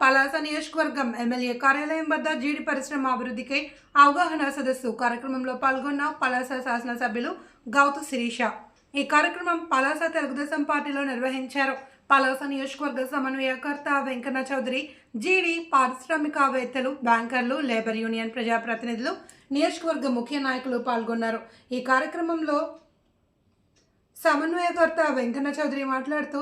పలాస నియోజకవర్గం ఎమ్మెల్యే కార్యాలయం వద్ద జీడి పరిశ్రమ అభివృద్ధికై అవగాహన సదస్సు కార్యక్రమంలో పాల్గొన్న పలాస శాసనసభ్యులు గౌతు శిరీష. ఈ కార్యక్రమం పలాస తెలుగుదేశం పార్టీలో నిర్వహించారు. పలాస నియోజకవర్గ సమన్వయకర్త వెంకన్న చౌదరి, జీడి పారిశ్రామికవేత్తలు, బ్యాంకర్లు, లేబర్ యూనియన్ ప్రజాప్రతినిధులు, నియోజకవర్గ ముఖ్య నాయకులు పాల్గొన్నారు. ఈ కార్యక్రమంలో సమన్వయకర్త వెంకన్న చౌదరి మాట్లాడుతూ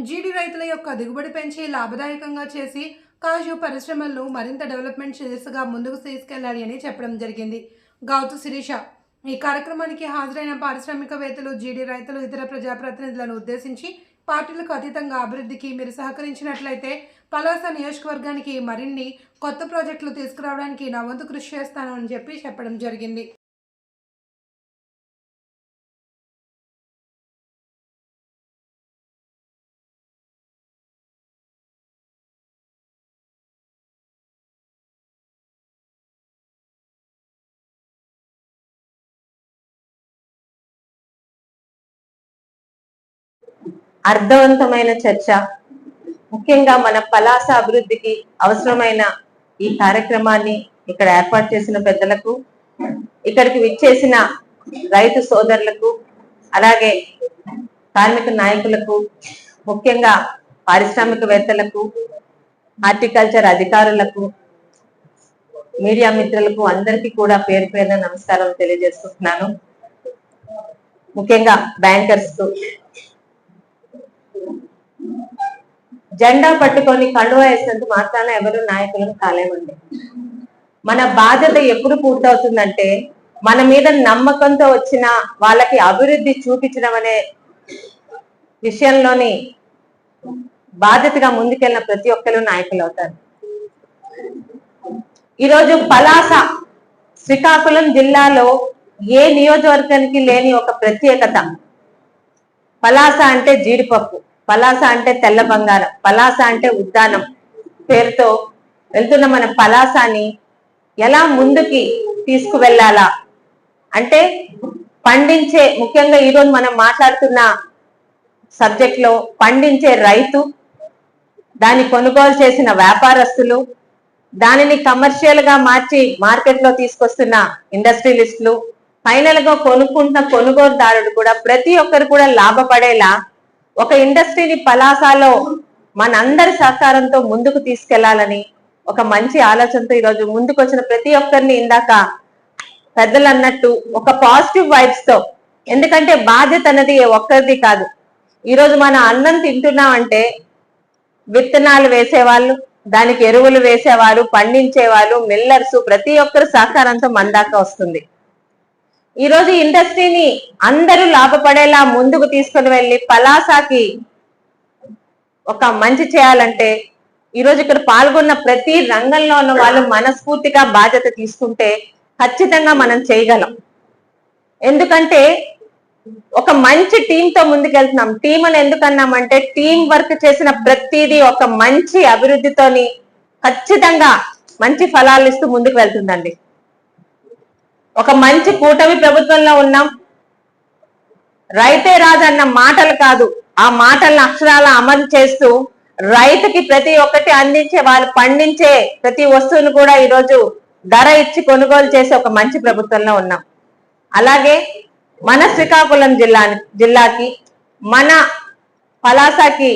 జీడి రైతుల యొక్క దిగుబడి పెంచి లాభదాయకంగా చేసి కాజు పరిశ్రమలను మరింత డెవలప్మెంట్ దిశగా ముందుకు తీసుకెళ్లాలి అని చెప్పడం జరిగింది. గౌతు శిరీష ఈ కార్యక్రమానికి హాజరైన పారిశ్రామికవేత్తలు, జీడి రైతులు, ఇతర ప్రజాప్రతినిధులను ఉద్దేశించి పార్టీలకు అతీతంగా అభివృద్ధికి మీరు సహకరించినట్లయితే పలాస నియోజకవర్గానికి మరిన్ని కొత్త ప్రాజెక్టులు తీసుకురావడానికి నా వంతు కృషి చేస్తాను అని చెప్పడం జరిగింది. అర్థవంతమైన చర్చ, ముఖ్యంగా మన పలాస అభివృద్ధికి అవసరమైన ఈ కార్యక్రమాన్ని ఇక్కడ ఏర్పాటు చేసిన పెద్దలకు, ఇక్కడికి విచ్చేసిన రైతు సోదరులకు, అలాగే కార్మిక నాయకులకు, ముఖ్యంగా పారిశ్రామికవేత్తలకు, హార్టికల్చర్ అధికారులకు, మీడియా మిత్రులకు అందరికీ కూడా పేరు పేరున నమస్కారం తెలియజేస్తున్నాను. ముఖ్యంగా బ్యాంకర్స్, జెండా పట్టుకొని కండువా వేసినంత మాత్రాన ఎవరు నాయకులను కాలేమండి. మన బాధ్యత ఎప్పుడు పూర్తవుతుందంటే మన మీద నమ్మకంతో వచ్చిన వాళ్ళకి అభివృద్ధి చూపించడం అనే విషయంలోని బాధ్యతగా ముందుకెళ్ళిన ప్రతి ఒక్కరు నాయకులు అవుతారు. ఈరోజు పలాస శ్రీకాకుళం జిల్లాలో ఏ నియోజకవర్గానికి లేని ఒక ప్రత్యేకత. పలాస అంటే జీడిపప్పు, పలాస అంటే తెల్ల బంగారం, పలాస అంటే ఉద్దానం పేరుతో వెళ్తున్న మన పలాసాని ఎలా ముందుకి తీసుకువెళ్ళాలా అంటే పండించే, ముఖ్యంగా ఈరోజు మనం మాట్లాడుతున్న సబ్జెక్ట్ లో పండించే రైతు, దాన్ని కొనుగోలు చేసిన వ్యాపారస్తులు, దానిని కమర్షియల్ గా మార్చి మార్కెట్ లో తీసుకొస్తున్న ఇండస్ట్రియలిస్టులు, ఫైనల్ గా కొనుక్కుంటున్న కొనుగోలుదారుడు కూడా ప్రతి ఒక్కరు కూడా లాభపడేలా ఒక ఇండస్ట్రీని పలాసలో మనందరి సహకారంతో ముందుకు తీసుకెళ్లాలని ఒక మంచి ఆలోచనతో ఈరోజు ముందుకు వచ్చిన ప్రతి ఒక్కరిని, ఇందాక పెద్దలు అన్నట్టు ఒక పాజిటివ్ వైబ్స్ తో, ఎందుకంటే బాధ్యత అనేది ఒక్కరిది కాదు. ఈరోజు మనం అన్నం తింటున్నామంటే విత్తనాలు వేసేవాళ్ళు, దానికి ఎరువులు వేసేవారు, పండించేవాళ్ళు, మిల్లర్స్, ప్రతి ఒక్కరు సహకారంతో మన దాకా వస్తుంది. ఈ రోజు ఇండస్ట్రీని అందరూ లాభపడేలా ముందుకు తీసుకుని వెళ్ళి పలాసకి ఒక మంచి చేయాలంటే ఈరోజు ఇక్కడ పాల్గొన్న ప్రతి రంగంలో ఉన్న వాళ్ళు మనస్ఫూర్తిగా బాధ్యత తీసుకుంటే ఖచ్చితంగా మనం చేయగలం. ఎందుకంటే ఒక మంచి టీంతో ముందుకెళ్తున్నాం. టీం అని ఎందుకన్నామంటే టీం వర్క్ చేసిన ప్రతిదీ ఒక మంచి అభివృద్ధితోని ఖచ్చితంగా మంచి ఫలాలు ఇస్తూ ముందుకు వెళ్తుందండి. ఒక మంచి కూటమి ప్రభుత్వంలో ఉన్నాం. రైతే రాజు అన్న మాటలు కాదు, ఆ మాటలను అక్షరాల అమలు చేస్తూ రైతుకి ప్రతి ఒక్కటి అందించే, వాళ్ళు పండించే ప్రతి వస్తువును కూడా ఈరోజు ధర ఇచ్చి కొనుగోలు చేసే ఒక మంచి ప్రభుత్వంలో ఉన్నాం. అలాగే మన శ్రీకాకుళం జిల్లాకి, మన పలాసకి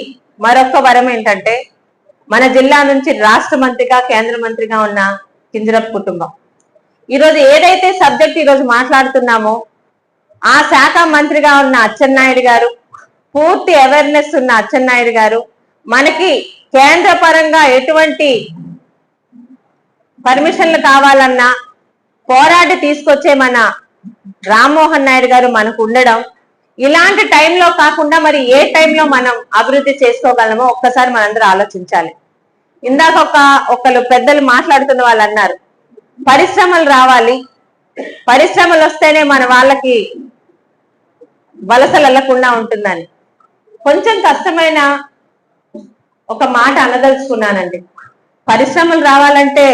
మరొక వరం ఏంటంటే మన జిల్లా నుంచి రాష్ట్ర మంత్రిగా, కేంద్ర మంత్రిగా ఉన్న కింజరపు కుటుంబం. ఈరోజు ఏదైతే సబ్జెక్ట్ ఈరోజు మాట్లాడుతున్నామో ఆ శాఖ మంత్రిగా ఉన్న అచ్చెన్నాయుడు గారు, పూర్తి అవేర్నెస్ ఉన్న అచ్చెన్నాయుడు గారు, మనకి కేంద్ర పరంగా ఎటువంటి పర్మిషన్లు కావాలన్నా పోరాడి తీసుకొచ్చే మన రామ్మోహన్ నాయుడు గారు మనకు ఉండడం, ఇలాంటి టైంలో కాకుండా మరి ఏ టైంలో మనం అభివృద్ధి చేసుకోగలమో ఒక్కసారి మనందరూ ఆలోచించాలి. ఇందాక ఒకళ్ళు పెద్దలు మాట్లాడుతున్న వాళ్ళు అన్నారు, పరిశ్రమలు రావాలి, పరిశ్రమలు వస్తేనే మన వాళ్ళకి వలసలు వెళ్లకుండా ఉంటుందని. కొంచెం కష్టమైన ఒక మాట అనదలుచుకున్నానండి. పరిశ్రమలు రావాలంటే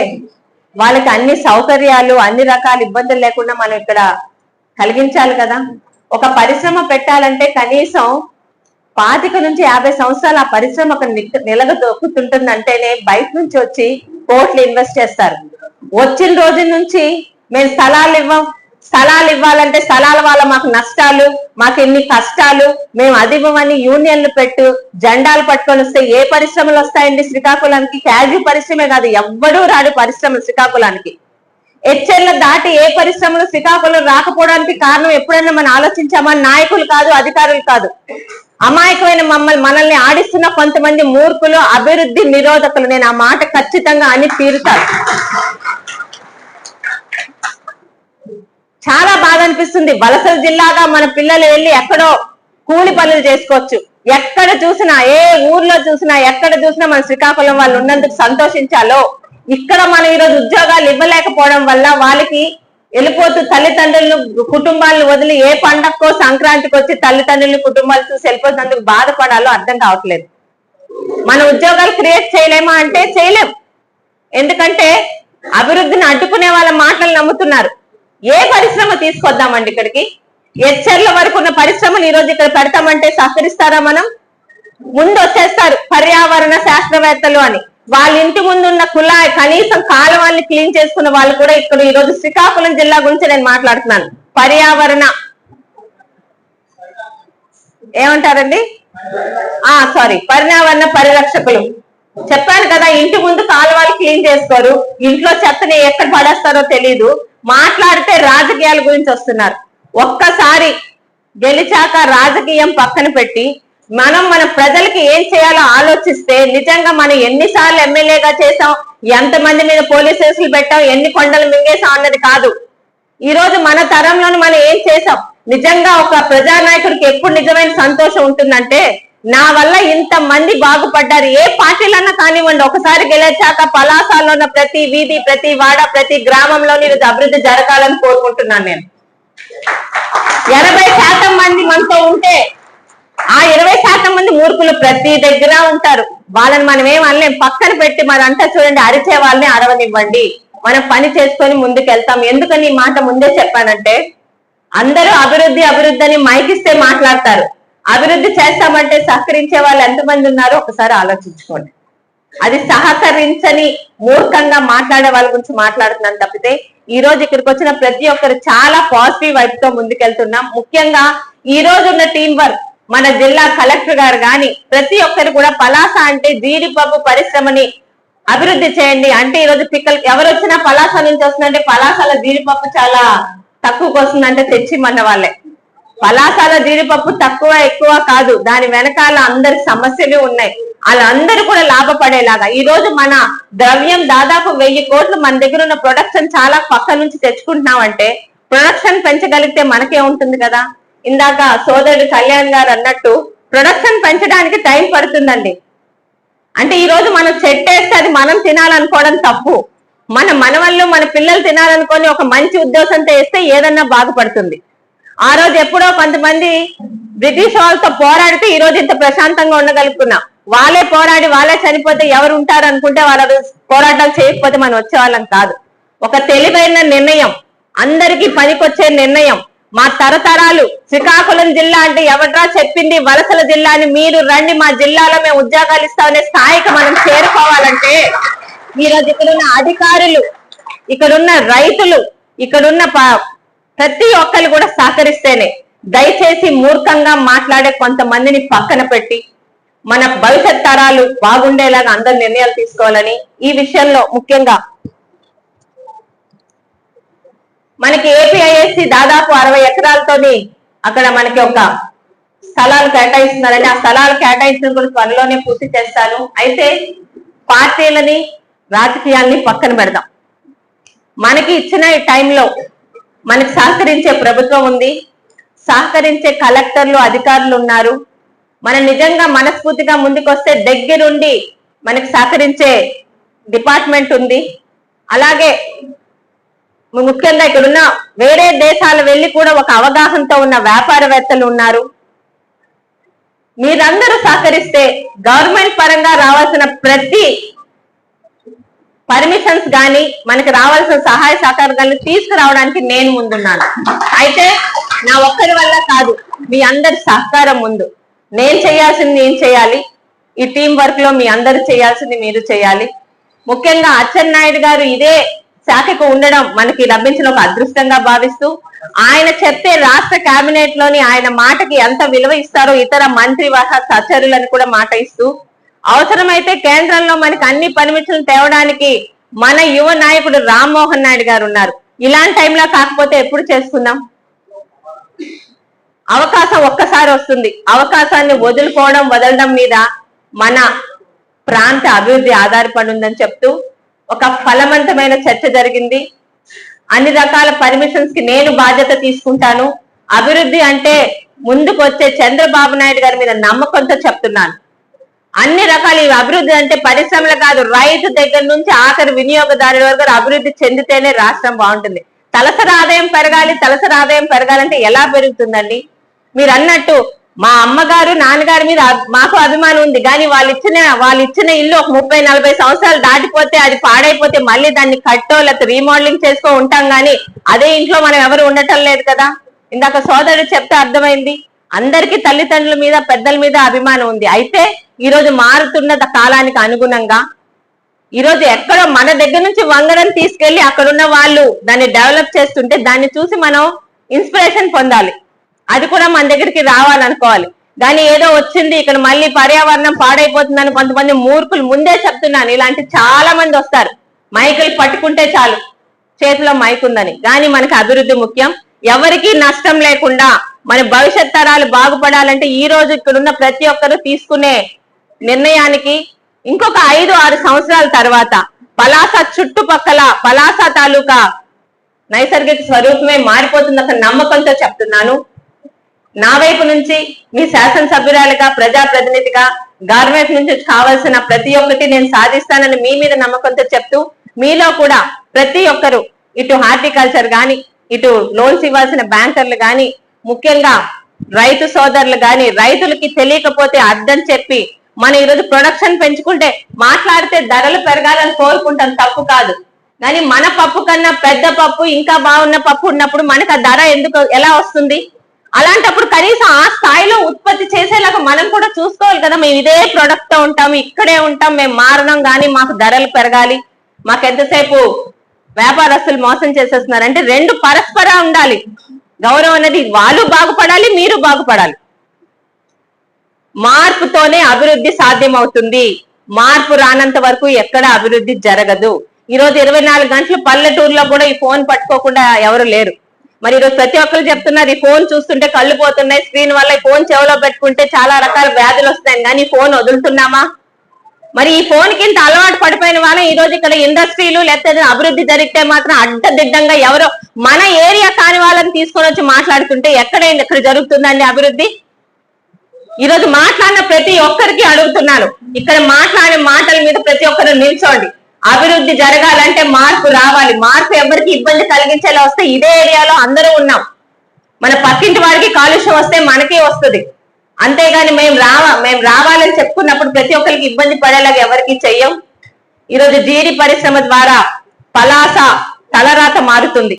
వాళ్ళకి అన్ని సౌకర్యాలు, అన్ని రకాల ఇబ్బందులు లేకుండా మనం ఇక్కడ కలిగించాలి కదా. ఒక పరిశ్రమ పెట్టాలంటే కనీసం 25 నుంచి 50 సంవత్సరాలు ఆ పరిశ్రమ ఒక నిలగొక్కుంటుందంటేనే బయట నుంచి వచ్చి కోట్లు ఇన్వెస్ట్ చేస్తారు. వచ్చిన రోజు నుంచి మేము స్థలాలు ఇవ్వాలంటే స్థలాల వల్ల మాకు నష్టాలు, మాకు ఎన్ని కష్టాలు, మేము అది ఇవ్వమని యూనియన్లు పెట్టు జెండాలు పట్టుకొని వస్తే ఏ పరిశ్రమలు వస్తాయండి శ్రీకాకుళానికి? క్యాజు పరిశ్రమే కాదు, ఎవ్వడూ రాడు పరిశ్రమలు శ్రీకాకుళానికి. హెచ్ఎల్ దాటి ఏ పరిశ్రమలు శ్రీకాకుళం రాకపోవడానికి కారణం ఎప్పుడైనా మనం ఆలోచించామా? నాయకులు కాదు, అధికారులు కాదు, అమాయకమైన మనల్ని ఆడిస్తున్న కొంతమంది మూర్ఖులు, అభివృద్ధి నిరోధకులు. నేను ఆ మాట ఖచ్చితంగా అని తీరుతాను. చాలా బాధ అనిపిస్తుంది. వలసల జిల్లాగా మన పిల్లలు వెళ్ళి ఎక్కడో కూలి పనులు చేసుకోవచ్చు. ఎక్కడ చూసినా, ఏ ఊర్లో చూసినా, ఎక్కడ చూసినా మన శ్రీకాకుళం వాళ్ళు ఉన్నందుకు సంతోషించాలో, ఇక్కడ మనం ఈరోజు ఉద్యోగాలు ఇవ్వలేకపోవడం వల్ల వాళ్ళకి వెళ్ళిపోతూ తల్లిదండ్రులను కుటుంబాలను వదిలి ఏ పండగకో సంక్రాంతికి వచ్చి తల్లిదండ్రులను కుటుంబాలు చూసి వెళ్ళిపోతున్నందుకు బాధపడాలో అర్థం కావట్లేదు. మన ఉద్యోగాలు క్రియేట్ చేయలేమా అంటే చేయలేం. ఎందుకంటే అభివృద్ధిని అడ్డుకునే వాళ్ళ మాటలు నమ్ముతున్నారు. ఏ పరిశ్రమ తీసుకొద్దామండి ఇక్కడికి? హెచ్ఆర్ల వరకు ఉన్న పరిశ్రమలు ఈ రోజు ఇక్కడ పెడతామంటే సహకరిస్తారా? మనం ముందు వచ్చేస్తారు పర్యావరణ శాస్త్రవేత్తలు అని. వాళ్ళ ఇంటి ముందున్న కుళాయి కనీసం కాలువల్ని క్లీన్ చేసుకున్న వాళ్ళు కూడా ఇక్కడ ఈ రోజు శ్రీకాకుళం జిల్లా గురించి నేను మాట్లాడుతున్నాను. పర్యావరణ ఏమంటారండి? పర్యావరణ పరిరక్షకులు. చెప్పాను కదా, ఇంటి ముందు కాలువలు క్లీన్ చేసుకోరు, ఇంట్లో చెత్తని ఎక్కడ పడేస్తారో తెలీదు. మాట్లాడితే రాజకీయాల గురించి వస్తున్నారు. ఒక్కసారి గెలిచాక రాజకీయం పక్కన పెట్టి మనం మన ప్రజలకి ఏం చేయాలో ఆలోచిస్తే, నిజంగా మనం ఎన్నిసార్లు ఎమ్మెల్యేగా చేసాం, ఎంతమంది మీద పోలీస్ కేసులు పెట్టాం, ఎన్ని కొండలు మింగేసాం అన్నది కాదు. ఈ రోజు మన తరంలోనే మనం ఏం చేసాం. నిజంగా ఒక ప్రజానాయకుడికి ఎప్పుడు నిజమైన సంతోషం ఉంటుందంటే, నా వల్ల ఇంత మంది బాగుపడ్డారు. ఏ పార్టీలన్నా కానివ్వండి, ఒకసారి గెలిచాక పలాసాల్లో ఉన్న ప్రతి వీధి, ప్రతి వాడ, ప్రతి గ్రామంలో ఈరోజు అభివృద్ధి జరగాలని కోరుకుంటున్నాను నేను. 80% మంది మనతో ఉంటే ఆ 20% మంది మూర్ఖులు ప్రతి దగ్గర ఉంటారు. వాళ్ళని మనం ఏం అనలేం. పక్కన పెట్టి మరంతా చూడండి, అరిచే వాళ్ళని అరవనివ్వండి, మనం పని చేసుకొని ముందుకు వెళ్తాం. ఎందుకని ఈ మాట ముందే చెప్పానంటే, అందరూ అభివృద్ధి అభివృద్ధి అని మైకిస్తే మాట్లాడతారు. అభివృద్ధి చేస్తామంటే సహకరించే వాళ్ళు ఎంతమంది ఉన్నారో ఒకసారి ఆలోచించుకోండి. అది సహకరించని మూర్ఖంగా మాట్లాడే వాళ్ళ గురించి మాట్లాడుతున్నాను తప్పితే, ఈ రోజు ఇక్కడికి వచ్చిన ప్రతి ఒక్కరు చాలా పాజిటివ్ వైపుతో ముందుకెళ్తున్నాం. ముఖ్యంగా ఈ రోజు ఉన్న టీం వర్క్, మన జిల్లా కలెక్టర్ గారు కానీ ప్రతి ఒక్కరు కూడా పలాస అంటే జీడిపప్పు పరిశ్రమని అభివృద్ధి చేయండి అంటే, ఈరోజు పిక్కలు ఎవరు వచ్చినా పలాస నుంచి వస్తుందంటే పలాసలో జీడిపప్పు చాలా తక్కువకు వస్తుందంటే తెచ్చిమన్న వాళ్ళే. పలాసలో జీడిపప్పు తక్కువ ఎక్కువ కాదు, దాని వెనకాల అందరి సమస్యలు ఉన్నాయి. వాళ్ళందరూ కూడా లాభపడేలాగా ఈ రోజు మన ద్రవ్యం దాదాపు 1000 కోట్లు మన దగ్గర ఉన్న ప్రొడక్షన్ చాలా పక్క నుంచి తెచ్చుకుంటున్నామంటే, ప్రొడక్షన్ పెంచగలిగితే మనకే ఉంటుంది కదా. ఇందాక సోదరుడు కళ్యాణ్ గారు అన్నట్టు ప్రొడక్షన్ పెంచడానికి టైం పడుతుందండి. అంటే ఈ రోజు మనం చెట్టేస్తే అది మనం తినాలనుకోవడం తప్పు. మన మనవళ్ళు మన పిల్లలు తినాలనుకొని ఒక మంచి ఉద్దేశంతో వేస్తే ఏదన్నా బాగుపడుతుంది. ఆ రోజు ఎప్పుడో కొంతమంది బ్రిటిష్ వాళ్ళతో పోరాడితే ఈ రోజు ఇంత ప్రశాంతంగా ఉండగలుగుతున్నాం. వాళ్ళే పోరాడి వాళ్ళే చనిపోతే ఎవరు ఉంటారు అనుకుంటే, వాళ్ళ పోరాటాలు చేయకపోతే మనం వచ్చేవాళ్ళం కాదు. ఒక తెలివైన నిర్ణయం, అందరికీ పనికొచ్చే నిర్ణయం. మా తరతరాలు శ్రీకాకుళం జిల్లా అంటే ఎవట్రా చెప్పింది వలసల జిల్లా అని, మీరు రండి మా జిల్లాలో మేము ఉద్యోగాలు ఇస్తామనే స్థాయికి మనం చేరుకోవాలంటే, ఈరోజు ఇక్కడున్న అధికారులు, ఇక్కడున్న రైతులు, ఇక్కడున్న ప్రతి ఒక్కరు కూడా సహకరిస్తేనే. దయచేసి మూర్ఖంగా మాట్లాడే కొంతమందిని పక్కన పెట్టి మన భవిష్యత్ తరాలు బాగుండేలాగా అందరు నిర్ణయాలు తీసుకోవాలని ఈ విషయంలో ముఖ్యంగా మనకి ఏపీఐఎస్సి దాదాపు 60 ఎకరాలతోని అక్కడ మనకి ఒక స్థలాలు కేటాయిస్తున్నారని, ఆ స్థలాలు కేటాయించిన కూడా త్వరలోనే పూర్తి చేస్తాను. అయితే పార్టీలని రాజకీయాల్ని పక్కన పెడదాం. మనకి ఇచ్చిన ఈ టైంలో మనకి సహకరించే ప్రభుత్వం ఉంది, సహకరించే కలెక్టర్లు అధికారులు ఉన్నారు. మనం నిజంగా మనస్ఫూర్తిగా ముందుకొస్తే దగ్గరుండి మనకి సహకరించే డిపార్ట్మెంట్ ఉంది. అలాగే ముఖ్యంగా ఇక్కడున్న వేరే దేశాలు వెళ్ళి కూడా ఒక అవగాహనతో ఉన్న వ్యాపారవేత్తలు ఉన్నారు. మీరందరూ సహకరిస్తే గవర్నమెంట్ పరంగా రావాల్సిన ప్రతి పర్మిషన్స్ కానీ మనకి రావాల్సిన సహాయ సహకారాలు తీసుకురావడానికి నేను ముందున్నాను. అయితే నా ఒక్కరి వల్ల కాదు, మీ అందరి సహకారం ముందు. నేను చేయాల్సింది నేను చేయాలి, ఈ టీం వర్క్ లో మీ అందరూ చేయాల్సింది మీరు చేయాలి. ముఖ్యంగా అచ్చెన్నాయుడు గారు ఇదే శాఖకు ఉండడం మనకి లభించిన ఒక అదృష్టంగా భావిస్తూ, ఆయన చెప్తే రాష్ట్ర కేబినెట్ లోని ఆయన మాటకి ఎంత విలువ ఇస్తారో ఇతర మంత్రి సహచరులను కూడా మాట ఇస్తూ, అవసరమైతే కేంద్రంలో మనకి అన్ని పర్మిషన్లు తేవడానికి మన యువ నాయకుడు రామ్మోహన్ నాయుడు గారు ఉన్నారు. ఇలాంటి టైంలో కాకపోతే ఎప్పుడు చేసుకుందాం? అవకాశం ఒక్కసారి వస్తుంది. అవకాశాన్ని వదలడం మీద మన ప్రాంత అభివృద్ధి ఆధారపడి ఉందని చెప్తూ ఒక ఫలవంతమైన చర్చ జరిగింది. అన్ని రకాల పర్మిషన్స్ కి నేను బాధ్యత తీసుకుంటాను. అభివృద్ధి అంటే ముందుకు వచ్చే చంద్రబాబు నాయుడు గారి మీద నమ్మకంతో చెప్తున్నాను. అన్ని రకాల అభివృద్ధి అంటే పరిశ్రమలు కాదు, రైతు దగ్గర నుంచి ఆఖరి వినియోగదారుల వరకు అభివృద్ధి చెందితేనే రాష్ట్రం బాగుంటుంది. తలసరి ఆదాయం పెరగాలంటే ఎలా పెరుగుతుందండి? మీరు అన్నట్టు మా అమ్మగారు నాన్నగారి మీద మాకు అభిమానం ఉంది, కానీ వాళ్ళు ఇచ్చిన ఇల్లు ఒక 30-40 సంవత్సరాలు దాటిపోతే అది పాడైపోతే మళ్ళీ దాన్ని కట్టో లేకపోతే రీమోడలింగ్ చేసుకో ఉంటాం, కానీ అదే ఇంట్లో మనం ఎవరు ఉండటం లేదు కదా. ఇందాక సోదరుడు చెప్తే అర్థమైంది. అందరికీ తల్లిదండ్రుల మీద పెద్దల మీద అభిమానం ఉంది. అయితే ఈ రోజు మారుతున్న కాలానికి అనుగుణంగా ఈరోజు ఎక్కడో మన దగ్గర నుంచి వంగడం తీసుకెళ్లి అక్కడున్న వాళ్ళు దాన్ని డెవలప్ చేస్తుంటే దాన్ని చూసి మనం ఇన్స్పిరేషన్ పొందాలి. అది కూడా మన దగ్గరికి రావాలనుకోవాలి. కానీ ఏదో వచ్చింది ఇక్కడ మళ్ళీ పర్యావరణం పాడైపోతుందని కొంతమంది మూర్ఖులు, ముందే చెప్తున్నాను, ఇలాంటి చాలా మంది వస్తారు. మైకులు పట్టుకుంటే చాలు చేతిలో మైక్ ఉందని. కానీ మనకి అభివృద్ధి ముఖ్యం. ఎవరికీ నష్టం లేకుండా మన భవిష్యత్ తరాలు బాగుపడాలంటే ఈ రోజు ఇక్కడున్న ప్రతి ఒక్కరూ తీసుకునే నిర్ణయానికి ఇంకొక 5-6 సంవత్సరాల తర్వాత పలాస చుట్టుపక్కల పలాస తాలూకా నైసర్గిక స్వరూపమే మారిపోతుంది అన్న నమ్మకంతో చెప్తున్నాను. నా వైపు నుంచి మీ శాసనసభ్యురాలుగా, ప్రజాప్రతినిధిగా గవర్నమెంట్ నుంచి కావాల్సిన ప్రతి ఒక్కటి నేను సాధిస్తానని మీ మీద నమ్మకంతో చెప్తూ, మీలో కూడా ప్రతి ఒక్కరు ఇటు హార్టికల్చర్ గాని, ఇటు లోన్స్ ఇవ్వాల్సిన బ్యాంకర్లు గాని, ముఖ్యంగా రైతు సోదరులు గాని, రైతులకి తెలియకపోతే అర్థం చెప్పి మన ఈరోజు ప్రొడక్షన్ పెంచుకుంటే మాట్లాడితే ధరలు పెరగాలని కోరుకుంటాం, తప్పు కాదు. కానీ మన పప్పు కన్నా పెద్ద పప్పు, ఇంకా బాగున్న పప్పు ఉన్నప్పుడు మనకు ఆ ధర ఎలా వస్తుంది? అలాంటప్పుడు కనీసం ఆ స్థాయిలో ఉత్పత్తి చేసేలాగా మనం కూడా చూసుకోవాలి కదా. మేము ఇదే ప్రొడక్ట్ తో ఉంటాము, ఇక్కడే ఉంటాం, మేము మారడం, కానీ మాకు ధరలు పెరగాలి. మాకు ఎంతసేపు వ్యాపారస్తులు మోసం చేసేస్తున్నారు అంటే రెండు పరస్పర ఉండాలి. గౌరవం అనేది వాళ్ళు బాగుపడాలి, మీరు బాగుపడాలి. మార్పుతోనే అభివృద్ధి సాధ్యమవుతుంది. మార్పు రానంత వరకు ఎక్కడ అభివృద్ధి జరగదు. ఈరోజు 24 గంటలు పల్లెటూరులో కూడా ఈ ఫోన్ పట్టుకోకుండా ఎవరు లేరు. మరి ఈరోజు ప్రతి ఒక్కరు చెప్తున్నారు, ఈ ఫోన్ చూస్తుంటే కళ్ళు పోతున్నాయి, స్క్రీన్ వల్ల ఈ ఫోన్ చెవిలో పెట్టుకుంటే చాలా రకాల వ్యాధులు వస్తాయి, కానీ ఈ ఫోన్ వదులుతున్నామా? మరి ఈ ఫోన్ కి ఇంత అలవాటు పడిపోయిన వాళ్ళ ఈ రోజు ఇక్కడ ఇండస్ట్రీలు లేకపోతే అభివృద్ధి జరిగితే మాత్రం అడ్డదిడ్డంగా ఎవరో మన ఏరియా కాని వాళ్ళని తీసుకొని వచ్చి మాట్లాడుతుంటే ఎక్కడ జరుగుతుందండి అభివృద్ధి? ఈ రోజు మాట్లాడిన ప్రతి ఒక్కరికి అడుగుతున్నాను, ఇక్కడ మాట్లాడే మాటల మీద ప్రతి ఒక్కరు నిల్చోండి. అభివృద్ధి జరగాలంటే మార్పు రావాలి. మార్పు ఎవరికి ఇబ్బంది కలిగించేలా వస్తే ఇదే ఏరియాలో అందరూ ఉన్నాం. మన పక్కింటి వారికి కాలుష్యం వస్తే మనకే వస్తుంది. అంతేగాని మేము రావాలని చెప్పుకున్నప్పుడు ప్రతి ఒక్కరికి ఇబ్బంది పడేలాగా ఎవరికి చెయ్యం. ఈరోజు జీడి పరిశ్రమ ద్వారా పలాస తలరాత మారుతుంది.